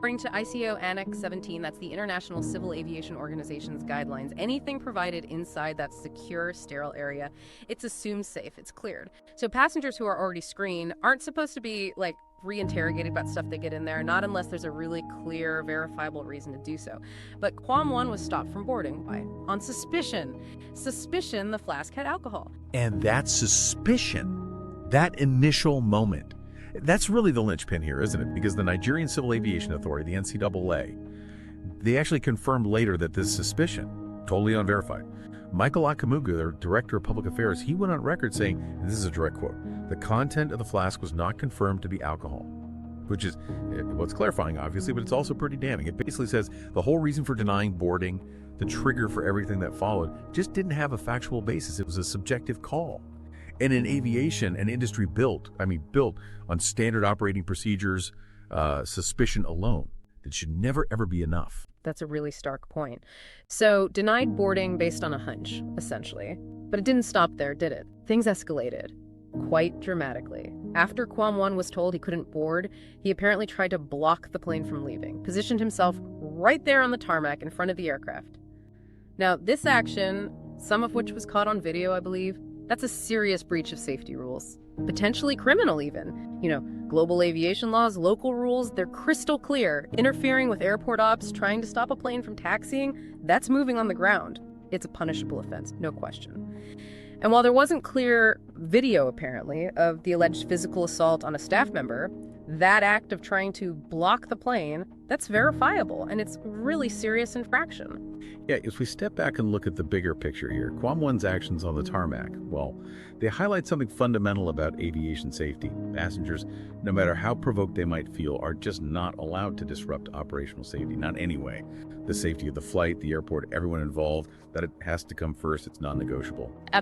According to ICAO Annex 17, that's the International Civil Aviation Organization's guidelines, anything provided inside that secure, sterile area, it's assumed safe, it's cleared. So passengers who are already screened aren't supposed to be, re-interrogated about stuff they get in there, not unless there's a really clear, verifiable reason to do so. But Kwam1 was stopped from boarding. Why? On suspicion. Suspicion the flask had alcohol. And that suspicion, that initial moment, that's really the linchpin here, isn't it? Because the Nigerian Civil Aviation Authority, the NCAA, they actually confirmed later that this suspicion, totally unverified. Michael Akamugu, their director of public affairs, he went on record saying, and this is a direct quote, "The content of the flask was not confirmed to be alcohol," which is what's clarifying, obviously, but it's also pretty damning. It basically says the whole reason for denying boarding, the trigger for everything that followed, just didn't have a factual basis. It was a subjective call. And in aviation, an industry built on standard operating procedures, suspicion alone, that should never, ever be enough. That's a really stark point. So, denied boarding based on a hunch, essentially. But it didn't stop there, did it? Things escalated quite dramatically. After Kwam1 was told he couldn't board, he apparently tried to block the plane from leaving, positioned himself right there on the tarmac in front of the aircraft. Now, this action, some of which was caught on video, I believe, that's a serious breach of safety rules. Potentially criminal, even. Global aviation laws, local rules, they're crystal clear. Interfering with airport ops, trying to stop a plane from taxiing, that's moving on the ground. It's a punishable offense, no question. And while there wasn't clear video, apparently, of the alleged physical assault on a staff member, that act of trying to block the plane, that's verifiable, and it's really serious infraction. Yeah, as we step back and look at the bigger picture here, Kwam1's actions on the tarmac, well, they highlight something fundamental about aviation safety. Passengers, no matter how provoked they might feel, are just not allowed to disrupt operational safety, not anyway. The safety of the flight, the airport, everyone involved, that it has to come first, it's non-negotiable.